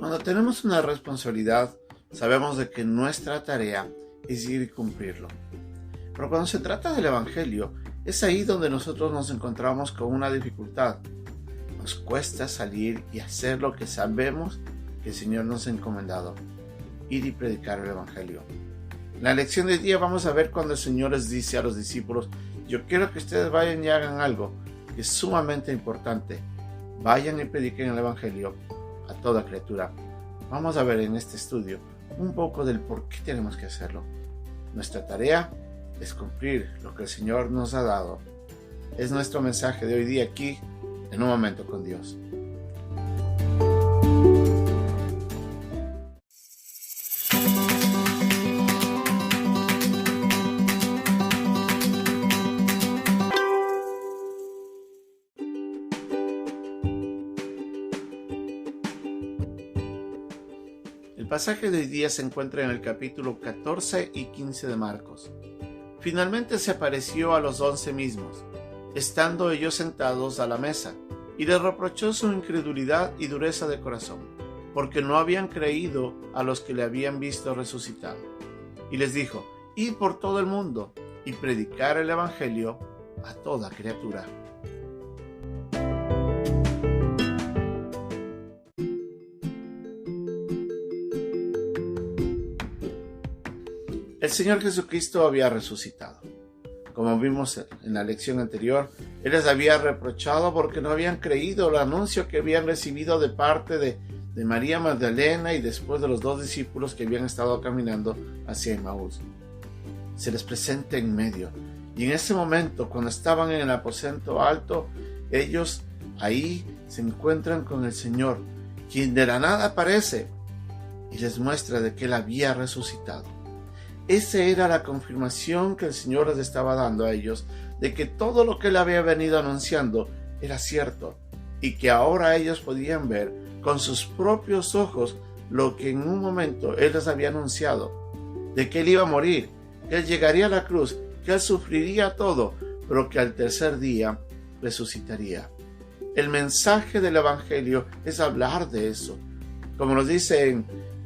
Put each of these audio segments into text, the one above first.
Cuando tenemos una responsabilidad, sabemos de que nuestra tarea es ir y cumplirlo. Pero cuando se trata del Evangelio, es ahí donde nosotros nos encontramos con una dificultad. Nos cuesta salir y hacer lo que sabemos que el Señor nos ha encomendado: ir y predicar el Evangelio. En la lección de hoy día vamos a ver cuando el Señor les dice a los discípulos: yo quiero que ustedes vayan y hagan algo que es sumamente importante. Vayan y prediquen el Evangelio a toda criatura. Vamos a ver en este estudio un poco del por qué tenemos que hacerlo. Nuestra tarea es cumplir lo que el Señor nos ha dado. Es nuestro mensaje de hoy día aquí en Un Momento con Dios. El pasaje de hoy día se encuentra en el capítulo 14 y 15 de Marcos. Finalmente se apareció a los 11 mismos, estando ellos sentados a la mesa, y les reprochó su incredulidad y dureza de corazón, porque no habían creído a los que le habían visto resucitado. Y les dijo: id por todo el mundo y predicar el Evangelio a toda criatura. El Señor Jesucristo había resucitado. Como vimos en la lección anterior, Él les había reprochado porque no habían creído el anuncio que habían recibido de parte de María Magdalena y después de los 2 discípulos que habían estado caminando hacia Emaús. Se les presenta en medio, y en ese momento, cuando estaban en el aposento alto, ellos ahí se encuentran con el Señor, quien de la nada aparece y les muestra de que Él había resucitado. Esa era la confirmación que el Señor les estaba dando a ellos de que todo lo que Él había venido anunciando era cierto, y que ahora ellos podían ver con sus propios ojos lo que en un momento Él les había anunciado, de que Él iba a morir, que Él llegaría a la cruz, que Él sufriría todo, pero que al tercer día resucitaría. El mensaje del Evangelio es hablar de eso. Como nos dice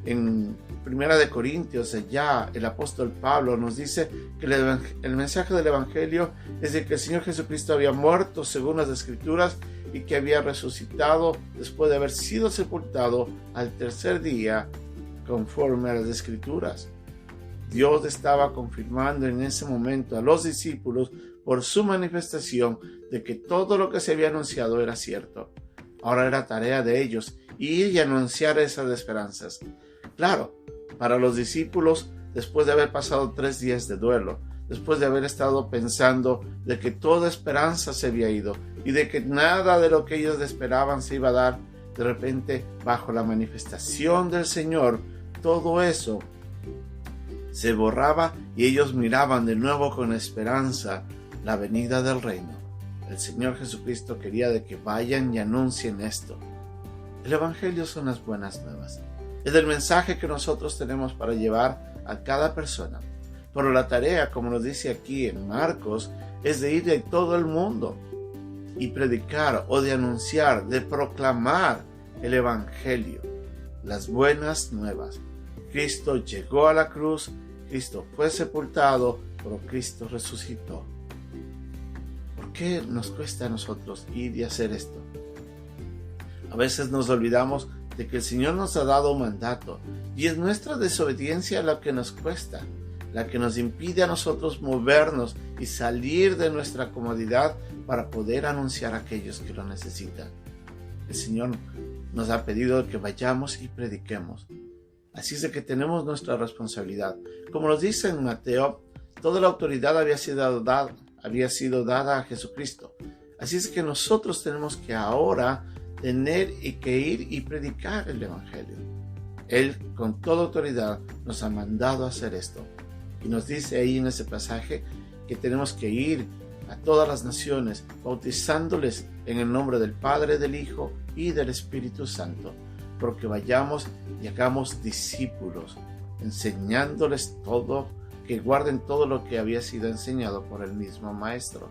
en Primera de Corintios, ya el apóstol Pablo nos dice que el mensaje del Evangelio es de que el Señor Jesucristo había muerto según las Escrituras y que había resucitado después de haber sido sepultado al tercer día conforme a las Escrituras. Dios estaba confirmando en ese momento a los discípulos por su manifestación de que todo lo que se había anunciado era cierto. Ahora era tarea de ellos ir y anunciar esas esperanzas. Claro, para los discípulos, después de haber pasado 3 días de duelo, después de haber estado pensando de que toda esperanza se había ido y de que nada de lo que ellos esperaban se iba a dar, de repente, bajo la manifestación del Señor, todo eso se borraba y ellos miraban de nuevo con esperanza la venida del reino. El Señor Jesucristo quería de que vayan y anuncien esto. El Evangelio son las buenas nuevas. Es el mensaje que nosotros tenemos para llevar a cada persona. Pero la tarea, como nos dice aquí en Marcos, es de ir de todo el mundo y predicar o de anunciar, de proclamar el Evangelio, las buenas nuevas. Cristo llegó a la cruz, Cristo fue sepultado, pero Cristo resucitó. ¿Por qué nos cuesta a nosotros ir y hacer esto? A veces nos olvidamos de que el Señor nos ha dado un mandato y es nuestra desobediencia la que nos cuesta, la que nos impide a nosotros movernos y salir de nuestra comodidad para poder anunciar a aquellos que lo necesitan. El Señor nos ha pedido que vayamos y prediquemos. Así es de que tenemos nuestra responsabilidad. Como nos dice en Mateo, toda la autoridad había sido dada a Jesucristo. Así es que nosotros tenemos que ahora tener que ir y predicar el Evangelio. Él con toda autoridad nos ha mandado a hacer esto. Y nos dice ahí en ese pasaje que tenemos que ir a todas las naciones, bautizándoles en el nombre del Padre, del Hijo y del Espíritu Santo, porque vayamos y hagamos discípulos, enseñándoles todo, que guarden todo lo que había sido enseñado por el mismo Maestro.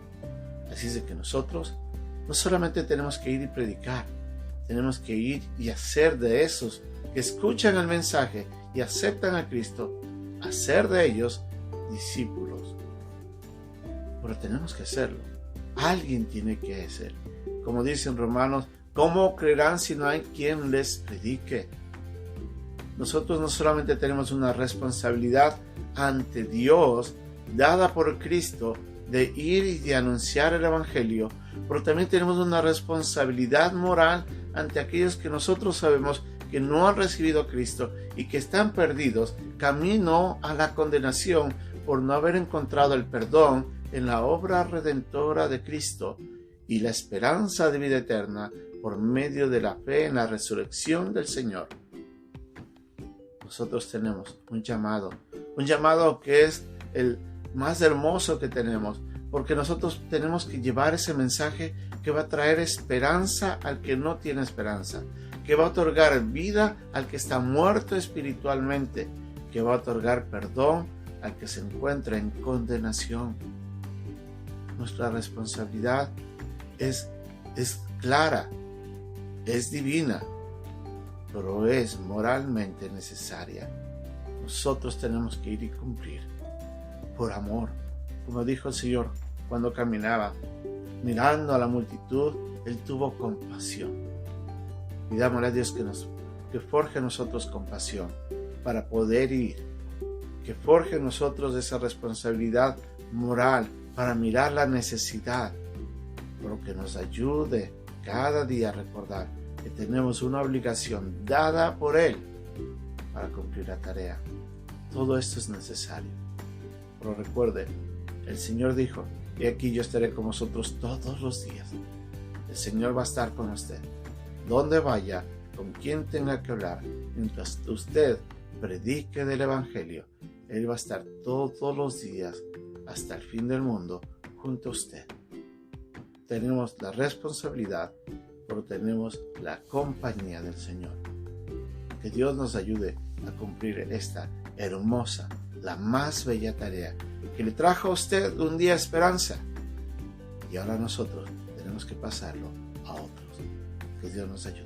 Así es de que nosotros no solamente tenemos que ir y predicar, tenemos que ir y hacer de esos que escuchan el mensaje y aceptan a Cristo, hacer de ellos discípulos. Pero tenemos que hacerlo. Alguien tiene que hacer. Como dicen Romanos, ¿cómo creerán si no hay quien les predique? Nosotros no solamente tenemos una responsabilidad ante Dios dada por Cristo de ir y de anunciar el Evangelio, pero también tenemos una responsabilidad moral ante aquellos que nosotros sabemos que no han recibido a Cristo y que están perdidos, camino a la condenación por no haber encontrado el perdón en la obra redentora de Cristo y la esperanza de vida eterna por medio de la fe en la resurrección del Señor. Nosotros tenemos un llamado que es el más hermoso que tenemos, porque nosotros tenemos que llevar ese mensaje que va a traer esperanza al que no tiene esperanza, que va a otorgar vida al que está muerto espiritualmente, que va a otorgar perdón al que se encuentra en condenación. Nuestra responsabilidad es clara, es divina, pero es moralmente necesaria. Nosotros tenemos que ir y cumplir por amor. Como dijo el Señor cuando caminaba, mirando a la multitud, Él tuvo compasión. Pidámosle a Dios que forje en nosotros compasión para poder ir, que forje en nosotros esa responsabilidad moral para mirar la necesidad, pero que nos ayude cada día a recordar que tenemos una obligación dada por Él para cumplir la tarea. Todo esto es necesario. Pero recuerde, el Señor dijo, y aquí yo estaré con vosotros todos los días. El Señor va a estar con usted. Donde vaya, con quien tenga que hablar, mientras usted predique del Evangelio, Él va a estar todos los días hasta el fin del mundo junto a usted. Tenemos la responsabilidad, pero tenemos la compañía del Señor. Que Dios nos ayude a cumplir esta hermosa, la más bella tarea que le trajo a usted un día esperanza. Y ahora nosotros tenemos que pasarlo a otros. Que Dios nos ayude.